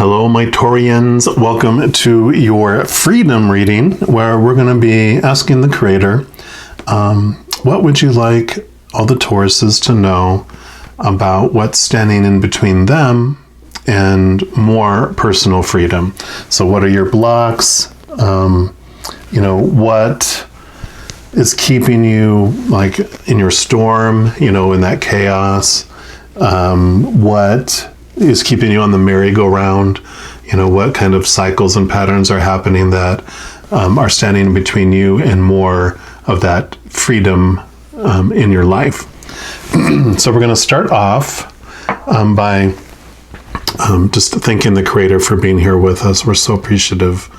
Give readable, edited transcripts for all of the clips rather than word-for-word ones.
Hello, my Taurians. Welcome to your freedom reading, where we're going to be asking the Creator, what would you like all the Tauruses to know about what's standing in between them and more personal freedom? So what are your blocks? What is keeping you like in your storm, in that chaos? What is keeping you on the merry-go-round? What kind of cycles and patterns are happening that are standing in between you and more of that freedom in your life? So we're going to start off by just thanking the Creator for being here with us. We're so appreciative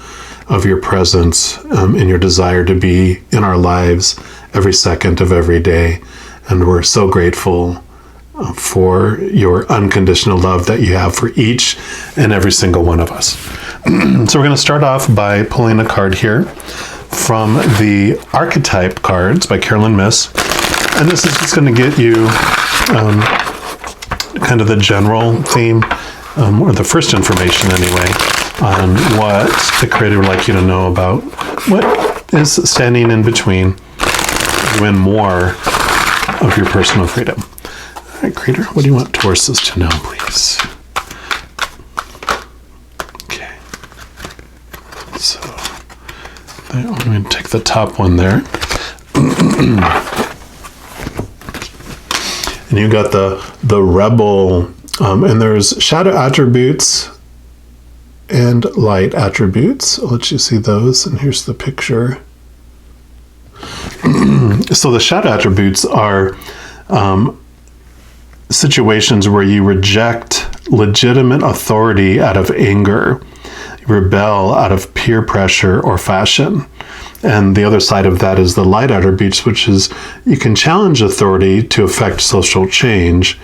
of your presence and your desire to be in our lives every second of every day. And we're so grateful for your unconditional love that you have for each and every single one of us. So we're going to start off by pulling a card here from the Archetype cards by Carolyn Miss. And this is just going to get you kind of the general theme, or the first information anyway, on what the Creator would like you to know about what is standing in between you and more of your personal freedom. All right, Creator, what do you want Tauruses to know, please? Okay. So, I'm going to take the top one there. And you got the rebel, and there's shadow attributes and light attributes. I'll let you see those, and here's the picture. So the shadow attributes are situations where you reject legitimate authority out of anger, rebel out of peer pressure or fashion. And the other side of that is the light attributes, which is you can challenge authority to affect social change.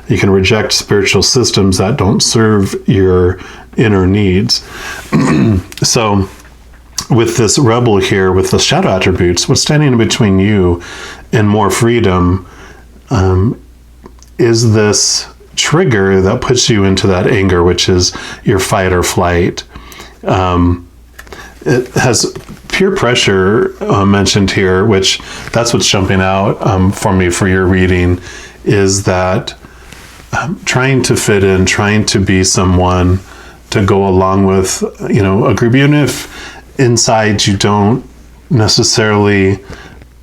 You can reject spiritual systems that don't serve your inner needs. So with this rebel here, with the shadow attributes, what's standing in between you and more freedom is this trigger that puts you into that anger, which is your fight or flight. It has peer pressure mentioned here, which that's what's jumping out for me for your reading, is that trying to fit in, trying to be someone to go along with, a group, even if inside you don't necessarily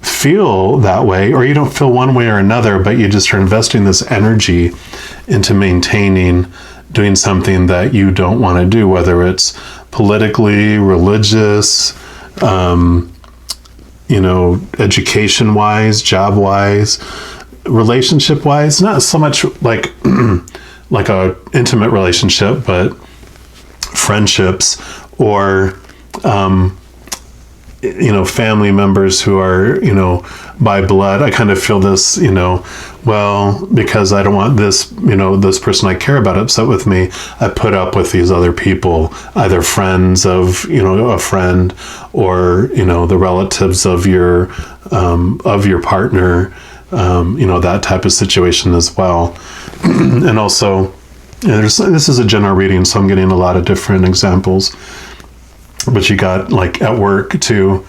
feel that way, or you don't feel one way or another, but you just are investing this energy into maintaining doing something that you don't want to do, whether it's politically, religious, education-wise, job-wise, relationship-wise, not so much like like a intimate relationship, but friendships or family members who are, by blood. I kind of feel this, because I don't want this, this person I care about upset with me, I put up with these other people, either friends of, a friend, or, the relatives of your partner, that type of situation as well. And also, this is a general reading, so I'm getting a lot of different examples. But you got like at work too,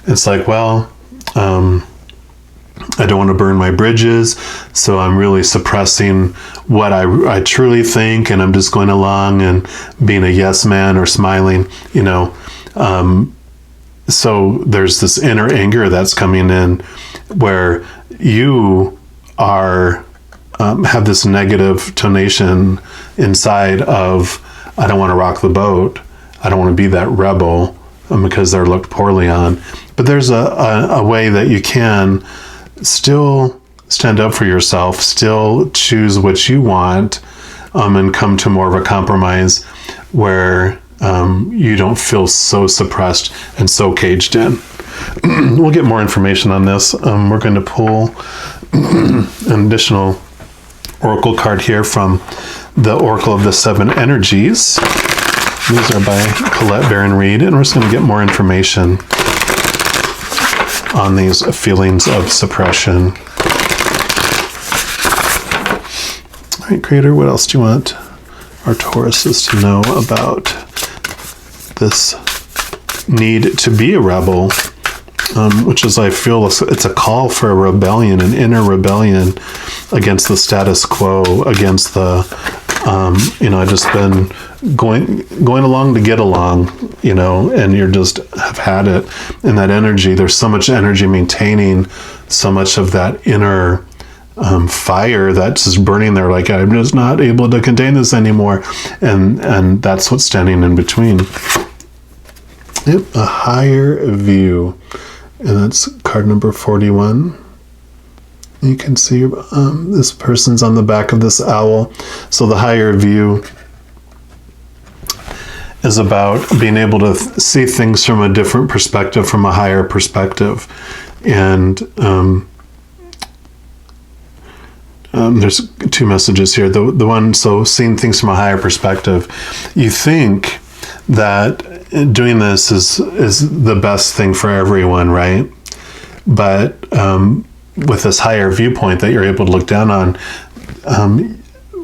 it's like, I don't want to burn my bridges, so I'm really suppressing what I truly think, and I'm just going along and being a yes man or smiling, So there's this inner anger that's coming in where you are have this negative tonation inside of, I don't want to rock the boat. I don't want to be that rebel because they're looked poorly on. But there's a way that you can still stand up for yourself, still choose what you want, and come to more of a compromise where you don't feel so suppressed and so caged in. We'll get more information on this. We're going to pull an additional oracle card here from the Oracle of the Seven Energies. These are by Colette Baron Reed, and we're just going to get more information on these feelings of suppression. All right, Creator, what else do you want our Taurus is to know about this need to be a rebel, which is, I feel, it's a call for a rebellion, an inner rebellion against the status quo, against the, I've just been going along to get along, and you're just have had it. And that energy, there's so much energy maintaining so much of that inner fire that's just burning there, like, I'm just not able to contain this anymore. And that's what's standing in between. Yep, a higher view. And that's card number 41. You can see this person's on the back of this owl. So the higher view is about being able to see things from a different perspective, from a higher perspective. And there's two messages here. The one, so seeing things from a higher perspective. You think that doing this is the best thing for everyone, right? But with this higher viewpoint that you're able to look down on,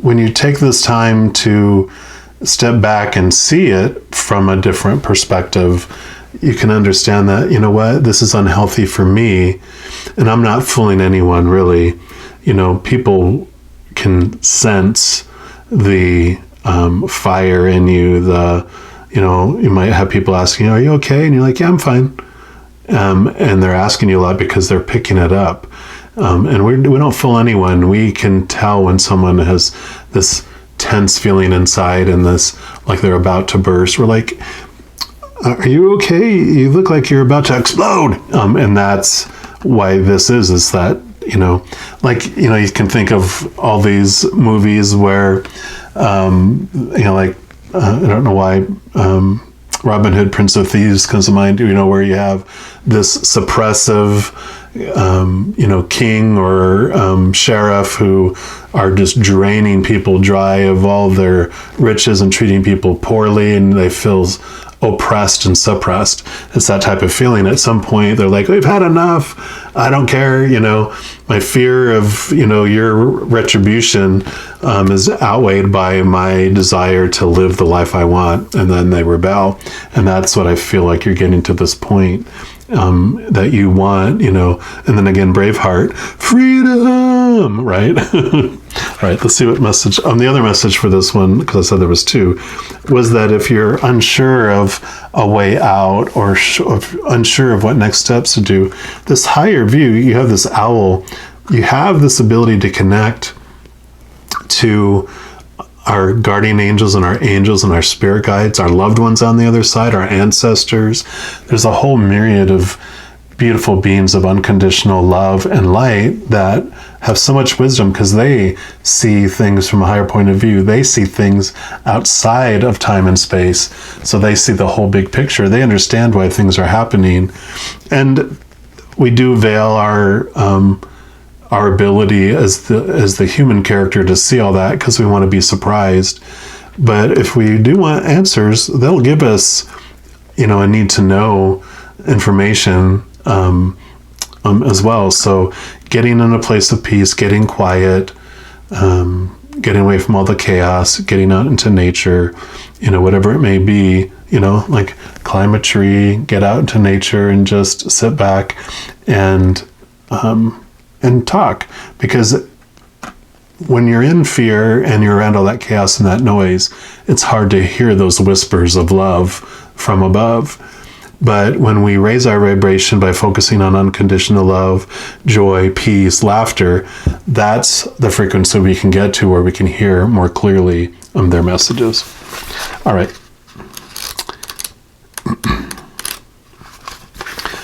when you take this time to step back and see it from a different perspective, you can understand that, this is unhealthy for me, and I'm not fooling anyone, really. People can sense the fire in you. You might have people asking, are you okay? And you're like, yeah, I'm fine. And they're asking you a lot because they're picking it up. And we don't fool anyone. We can tell when someone has this tense feeling inside and this, like they're about to burst. We're like, are you okay? You look like you're about to explode. And that's why this is that, you can think of all these movies where, I don't know why, Robin Hood, Prince of Thieves comes to mind, where you have this suppressive, king or sheriff who are just draining people dry of all their riches and treating people poorly, and they feel oppressed and suppressed. It's that type of feeling. At some point, they're like, we've had enough. I don't care. My fear of, your retribution is outweighed by my desire to live the life I want. And then they rebel. And that's what I feel like you're getting to this point that you want, and then again, Braveheart, freedom, right? All right, let's see what message. The other message for this one, because I said there was two, was that if you're unsure of a way out or unsure of what next steps to do, this higher view, you have this owl, you have this ability to connect to our guardian angels and our spirit guides, our loved ones on the other side, our ancestors. There's a whole myriad of beautiful beings of unconditional love and light that have so much wisdom because they see things from a higher point of view. They see things outside of time and space. So they see the whole big picture. They understand why things are happening. And we do veil our ability as the human character to see all that because we want to be surprised. But if we do want answers, they'll give us, a need to know information as well. So getting in a place of peace, getting quiet, getting away from all the chaos, getting out into nature, whatever it may be, like climb a tree, get out into nature and just sit back and talk. Because when you're in fear and you're around all that chaos and that noise, it's hard to hear those whispers of love from above. But when we raise our vibration by focusing on unconditional love, joy, peace, laughter, that's the frequency we can get to where we can hear more clearly their messages. All right.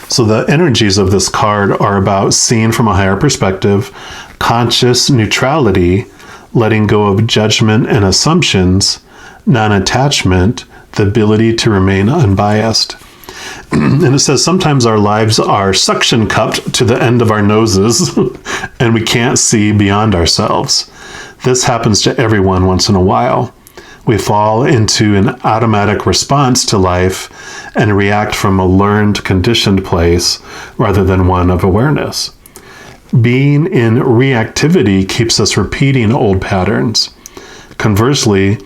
So the energies of this card are about seeing from a higher perspective, conscious neutrality, letting go of judgment and assumptions, non-attachment, the ability to remain unbiased. And it says sometimes our lives are suction cupped to the end of our noses and we can't see beyond ourselves. This happens to everyone once in a while. We fall into an automatic response to life and react from a learned, conditioned place rather than one of awareness. Being in reactivity keeps us repeating old patterns. Conversely,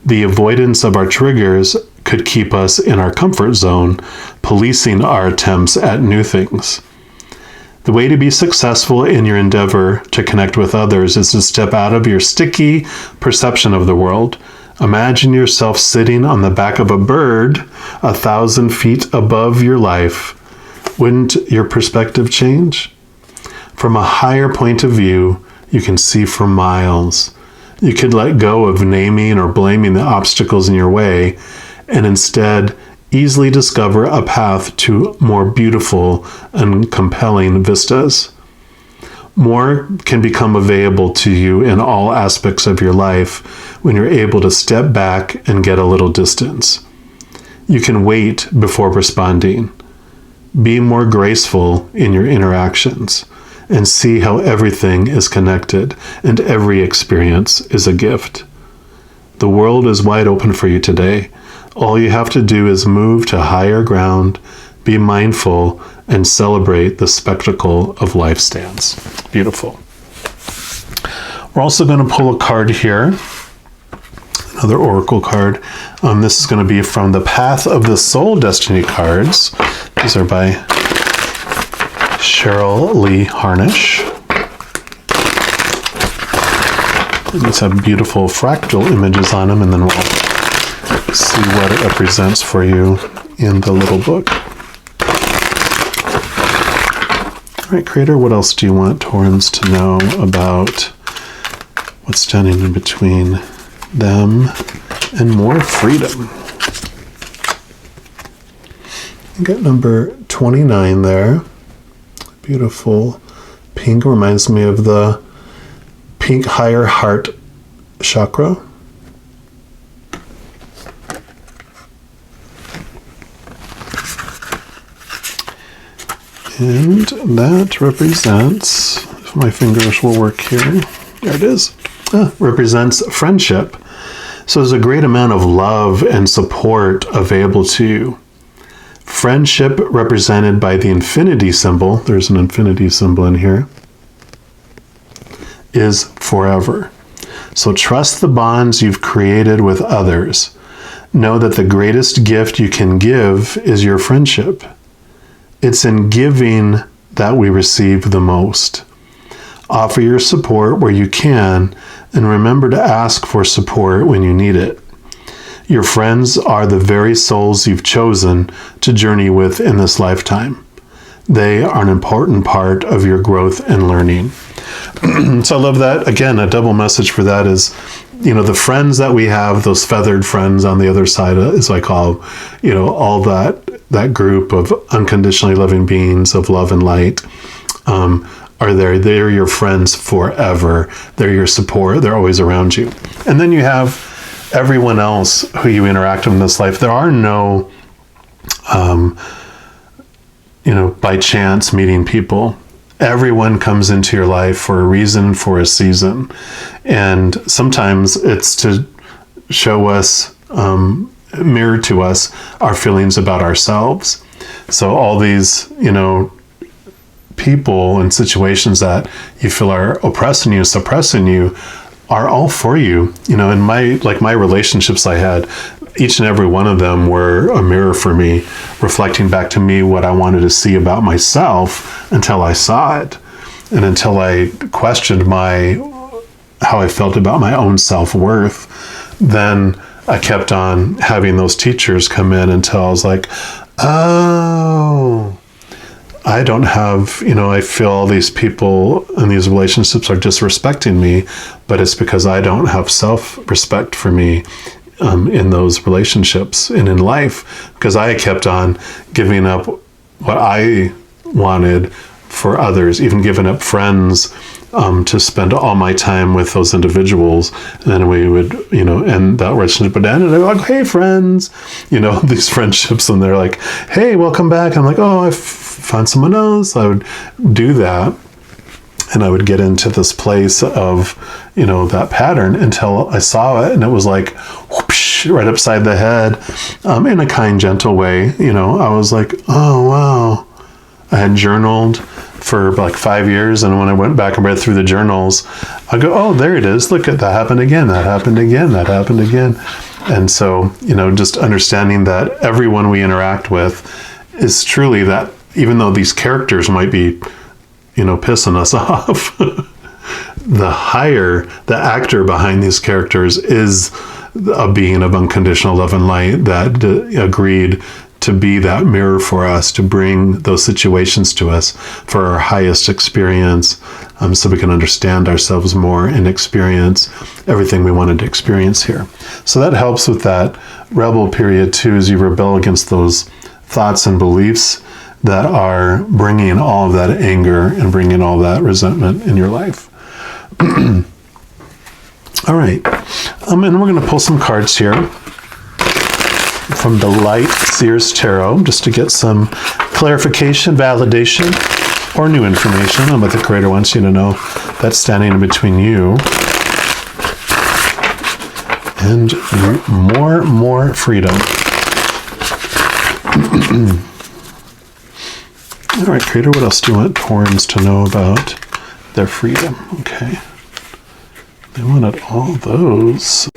The avoidance of our triggers could keep us in our comfort zone, policing our attempts at new things. The way to be successful in your endeavor to connect with others is to step out of your sticky perception of the world. Imagine yourself sitting on the back of a bird 1,000 feet above your life. Wouldn't your perspective change? From a higher point of view, you can see for miles. You could let go of naming or blaming the obstacles in your way and instead easily discover a path to more beautiful and compelling vistas. More can become available to you in all aspects of your life when you're able to step back and get a little distance. You can wait before responding. Be more graceful in your interactions and see how everything is connected and every experience is a gift. The world is wide open for you today. All you have to do is move to higher ground, be mindful, and celebrate the spectacle of life stands. Beautiful. We're also going to pull a card here, another oracle card. This is going to be from the Path of the Soul Destiny cards. These are by Cheryl Lee Harnish. These have beautiful fractal images on them, and then we'll see what it represents for you in the little book. All right, Creator, what else do you want Taurans to know about what's standing in between them and more freedom? You got number 29 there. Beautiful pink, reminds me of the pink higher heart chakra. And that represents, if my fingers will work here, there it is, represents friendship. So there's a great amount of love and support available to you. Friendship represented by the infinity symbol, there's an infinity symbol in here, is forever. So trust the bonds you've created with others. Know that the greatest gift you can give is your friendship. It's in giving that we receive the most. Offer your support where you can, and remember to ask for support when you need it. Your friends are the very souls you've chosen to journey with in this lifetime. They are an important part of your growth and learning. So I love that. Again, a double message for that is, the friends that we have, those feathered friends on the other side, as I call, all that group of unconditionally loving beings of love and light, are there. They're your friends forever. They're your support. They're always around you. And then you have everyone else who you interact with in this life. There are no, by chance meeting people. Everyone comes into your life for a reason, for a season. And sometimes it's to show us, mirror to us our feelings about ourselves. So all these, people and situations that you feel are oppressing you, suppressing you, are all for you. In my relationships I had, each and every one of them were a mirror for me, reflecting back to me what I wanted to see about myself until I saw it, and until I questioned how I felt about my own self-worth. Then I kept on having those teachers come in until I was like, oh, I don't have, I feel all these people in these relationships are disrespecting me, but it's because I don't have self-respect for me in those relationships and in life, because I kept on giving up what I wanted for others, even giving up friends to spend all my time with those individuals. And then we would, end that relationship would end, and they're like, hey, friends, these friendships, and they're like, hey, welcome back. And I'm like, oh, I found someone else. I would do that. And I would get into this place of, that pattern until I saw it, and it was like, whoosh, right upside the head, in a kind, gentle way. I was like, oh, wow. I had journaled, for like 5 years, and when I went back and read through the journals, I go, oh, there it is. Look at that, happened again. That happened again. That happened again. And so, just understanding that everyone we interact with is truly that, even though these characters might be, pissing us off, the actor behind these characters is a being of unconditional love and light that agreed to be that mirror for us, to bring those situations to us for our highest experience, so we can understand ourselves more and experience everything we wanted to experience here. So that helps with that rebel period too, as you rebel against those thoughts and beliefs that are bringing all of that anger and bringing all that resentment in your life. All right, and we're going to pull some cards here from the Light Seers Tarot, just to get some clarification, validation, or new information on what the Creator wants you to know that's standing in between you and more freedom. All right, Creator, what else do you want Taurans to know about their freedom? Okay. They wanted all those.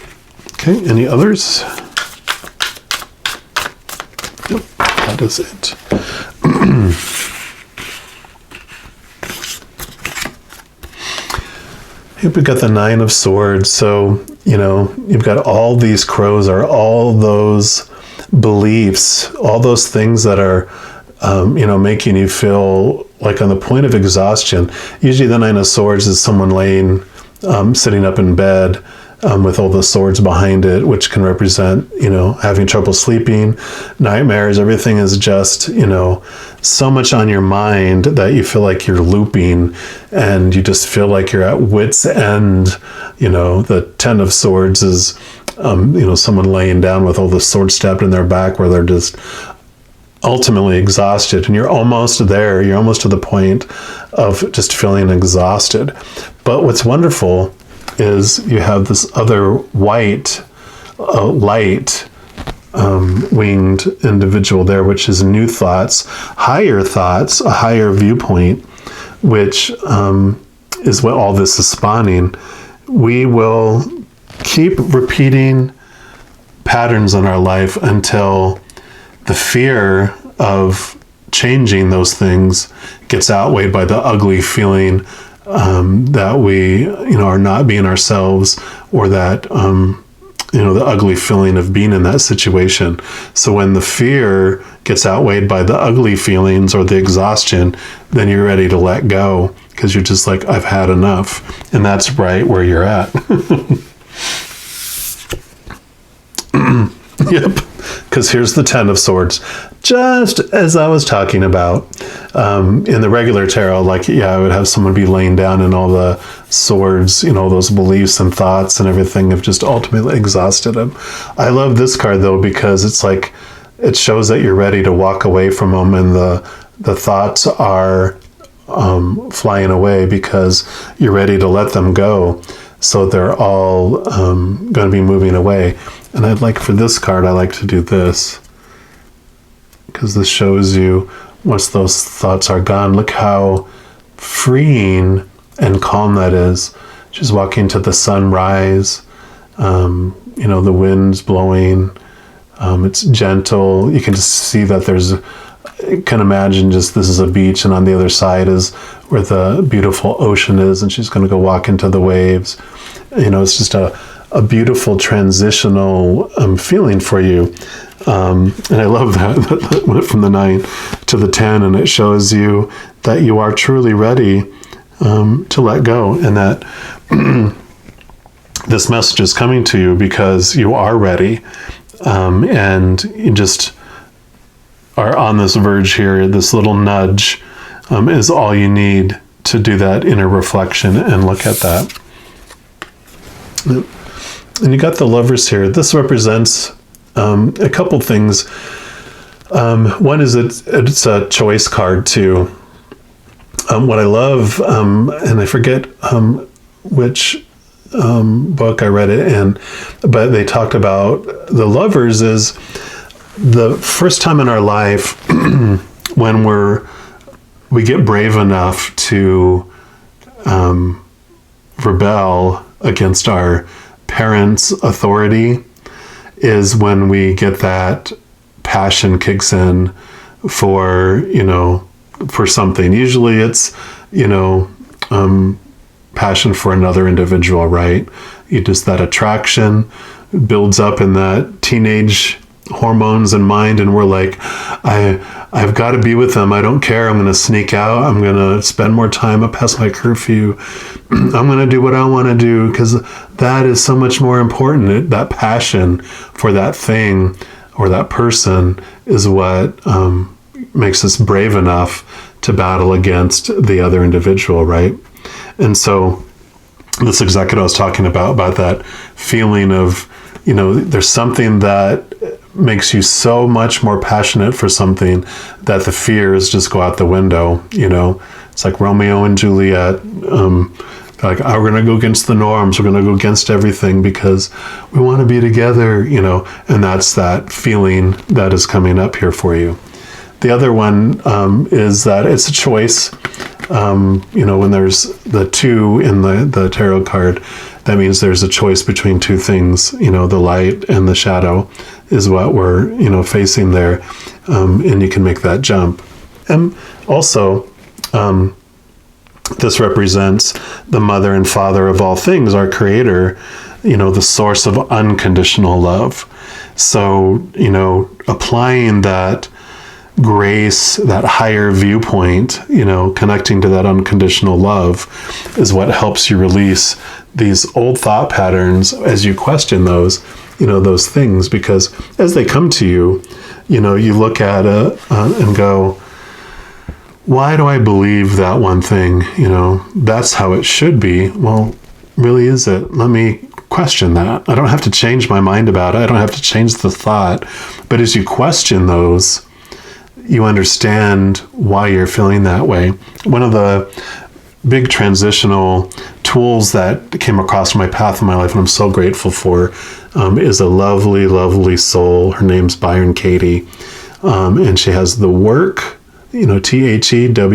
Okay, any others? Yep, that is it. Here we got the Nine of Swords. So, you've got all these crows, or all those beliefs, all those things that are, making you feel like on the point of exhaustion. Usually the Nine of Swords is someone laying, sitting up in bed, with all the swords behind it, which can represent, having trouble sleeping, nightmares. Everything is just, so much on your mind that you feel like you're looping, and you just feel like you're at wit's end. The Ten of Swords is, someone laying down with all the swords stabbed in their back, where they're just ultimately exhausted, and you're almost there. You're almost to the point of just feeling exhausted. But what's wonderful is you have this other white, light, winged individual there, which is new thoughts, a higher viewpoint, which is what all this is spawning. We will keep repeating patterns in our life until the fear of changing those things gets outweighed by the ugly feeling that we, are not being ourselves, or that, the ugly feeling of being in that situation. So when the fear gets outweighed by the ugly feelings or the exhaustion, then you're ready to let go, because you're just like, I've had enough. And that's right where you're at. Yep. Because here's the Ten of Swords. Just as I was talking about, in the regular tarot, I would have someone be laying down, and all the swords, those beliefs and thoughts and everything have just ultimately exhausted them. I love this card, though, because it's like, it shows that you're ready to walk away from them, and the thoughts are flying away because you're ready to let them go. So they're all going to be moving away. And for this card, I like to do this, because this shows you once those thoughts are gone, look how freeing and calm that is. Just walking to the sunrise, the wind's blowing, it's gentle. You can just see that you can imagine just this is a beach, and on the other side is where the beautiful ocean is, and she's going to go walk into the waves. It's just a beautiful transitional feeling for you. And I love that went from the 9 to the 10, and it shows you that you are truly ready to let go, and that this message is coming to you because you are ready, and you just are on this verge here. This little nudge is all you need to do that inner reflection and look at that. And you got the Lovers here. This represents a couple things. One is it's a choice card too. What I love, and I forget which book I read it in, but they talked about the Lovers is the first time in our life when we're we get brave enough to rebel against our parents' authority is when we get that passion kicks in for, for something. Usually it's, passion for another individual, right? That attraction builds up in that teenage hormones in mind, and we're like, I've got to be with them. I don't care. I'm going to sneak out. I'm going to spend more time up past my curfew. I'm going to do what I want to do because that is so much more important. That passion for that thing or that person is what makes us brave enough to battle against the other individual, right? And so that's exactly what I was talking about that feeling of, there's something that makes you so much more passionate for something that the fears just go out the window. It's like Romeo and Juliet. Like, we're going to go against the norms. We're going to go against everything because we want to be together, and that's that feeling that is coming up here for you. The other one is that it's a choice. When there's the 2 in the tarot card, that means there's a choice between two things. The light and the shadow is what we're, facing there. And you can make that jump. And also, this represents the mother and father of all things, our creator, the source of unconditional love. So, applying that grace, that higher viewpoint, connecting to that unconditional love is what helps you release these old thought patterns as you question those, those things, because as they come to you, you look at it and go, why do I believe that one thing? That's how it should be. Well, really, is it? Let me question that. I don't have to change my mind about it. I don't have to change the thought. But as you question those, you understand why you're feeling that way. One of the big transitional tools that came across my path in my life, and I'm so grateful for, is a lovely, lovely soul. Her name's Byron Katie. And she has the work, THEWRK.com.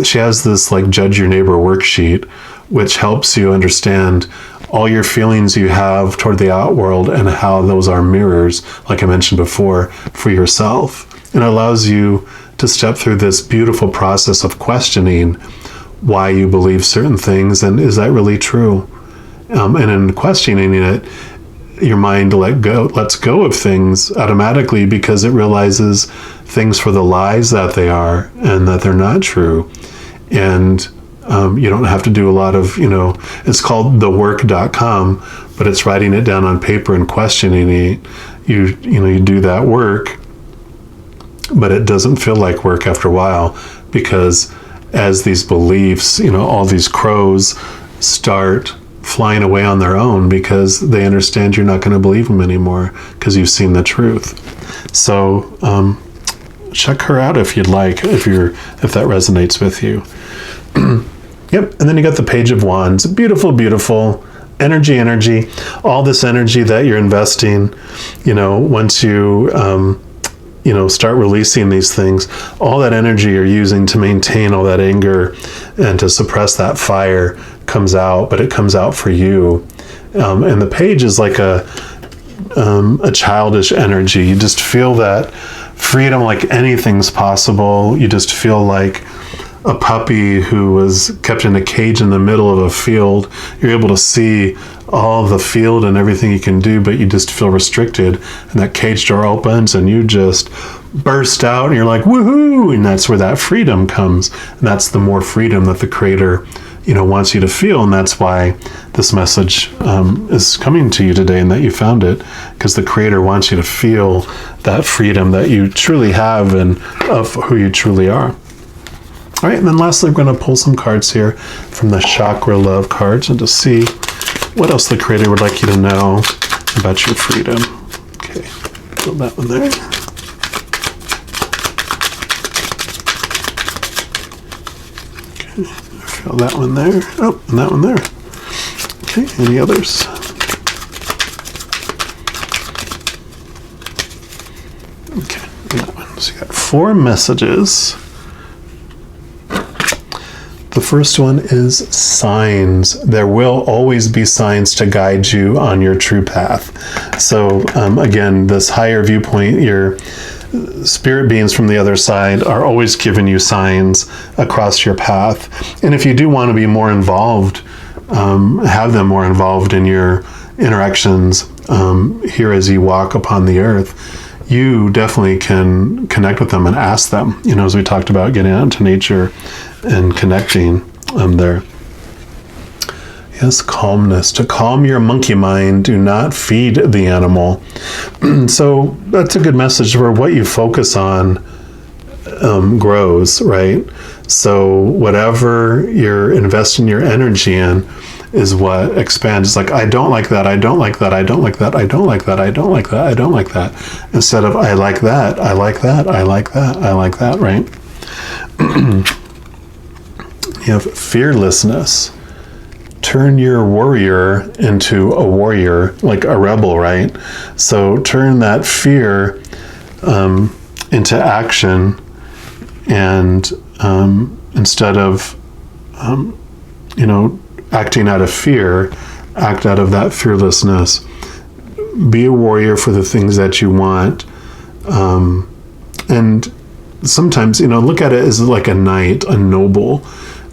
She has this like Judge Your Neighbor worksheet, which helps you understand all your feelings you have toward the outworld and how those are mirrors, like I mentioned before, for yourself. And it allows you to step through this beautiful process of questioning why you believe certain things and is that really true? And in questioning it, your mind lets go of things automatically because it realizes things for the lies that they are and that they're not true. And you don't have to do a lot of, it's called thework.com, but it's writing it down on paper and questioning it. You do that work, but it doesn't feel like work after a while because as these beliefs, all these crows start flying away on their own because they understand you're not going to believe them anymore because you've seen the truth. So check her out if you'd like, if that resonates with you. Yep. And then you got the Page of Wands. Beautiful, beautiful energy, all this energy that you're investing, once you, start releasing these things, all that energy you're using to maintain all that anger and to suppress that fire comes out, but it comes out for you. And the page is like a childish energy. You just feel that freedom, like anything's possible. You just feel like a puppy who was kept in a cage in the middle of a field. You're able to see all of the field and everything you can do, but you just feel restricted. And that cage door opens and you just burst out and you're like, woohoo! And that's where that freedom comes. And that's the more freedom that the Creator, wants you to feel. And that's why this message is coming to you today and that you found it, because the Creator wants you to feel that freedom that you truly have and of who you truly are. All right, and then lastly, we're going to pull some cards here from the Chakra Love cards and to see what else the Creator would like you to know about your freedom. Okay, fill that one there. Okay, fill that one there. Oh, and that one there. Okay, any others? Okay, and that one. So you got 4 messages. The first one is signs. There will always be signs to guide you on your true path. So again, this higher viewpoint, your spirit beings from the other side are always giving you signs across your path. And if you do want to be more involved, have them more involved in your interactions here as you walk upon the earth, you definitely can connect with them and ask them, as we talked about getting out into nature and connecting there. Yes, calmness. To calm your monkey mind, do not feed the animal. So that's a good message where what you focus on grows, right? So whatever you're investing your energy in is what expands. It's like, I don't like that, I don't like that, I don't like that, I don't like that, I don't like that, I don't like that. Instead of, I like that, I like that, I like that, I like that, right? You have fearlessness. Turn your worrier into a warrior, like a rebel, right? So turn that fear into action, and instead of, acting out of fear, act out of that fearlessness. Be a warrior for the things that you want. And sometimes, look at it as like a knight, a noble.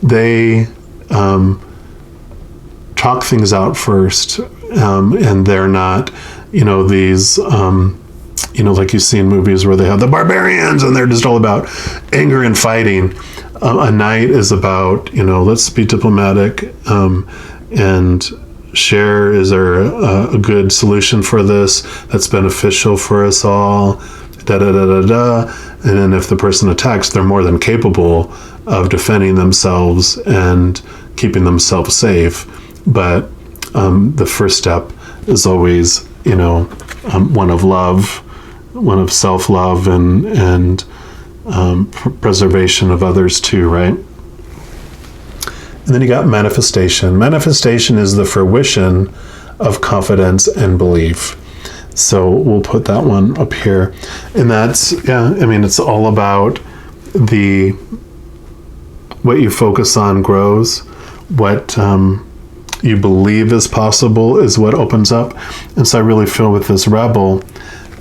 They talk things out first, and they're not, these, like you see in movies where they have the barbarians and they're just all about anger and fighting. A knight is about, let's be diplomatic and share, is there a good solution for this that's beneficial for us all, da-da-da-da-da. And then if the person attacks, they're more than capable of defending themselves and keeping themselves safe. But the first step is always, one of love, one of self-love and preservation of others too, right? And then you got manifestation. Manifestation is the fruition of confidence and belief. So we'll put that one up here. And that's, it's all about what you focus on grows. What you believe is possible is what opens up. And so I really feel with this rebel,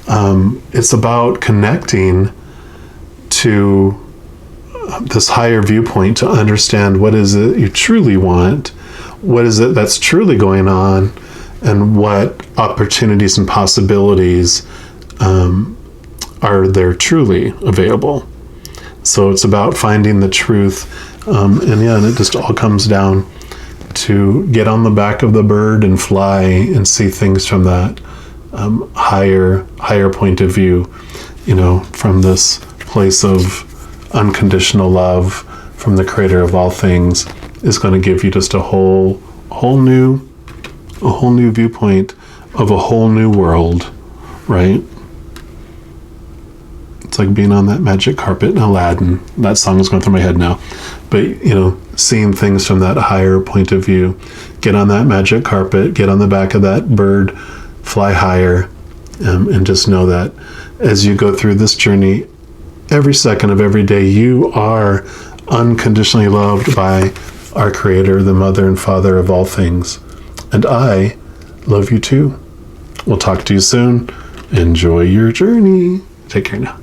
it's about connecting to this higher viewpoint to understand what is it you truly want, what is it that's truly going on, and what opportunities and possibilities are there truly available. So it's about finding the truth, and it just all comes down to get on the back of the bird and fly and see things from that higher point of view, from this place of unconditional love from the creator of all things, is going to give you just a whole new viewpoint of a whole new world, right? It's like being on that magic carpet in Aladdin. That song is going through my head now. But, seeing things from that higher point of view. Get on that magic carpet, get on the back of that bird, fly higher, and just know that as you go through this journey, every second of every day, you are unconditionally loved by our Creator, the Mother and Father of all things. And I love you too. We'll talk to you soon. Enjoy your journey. Take care now.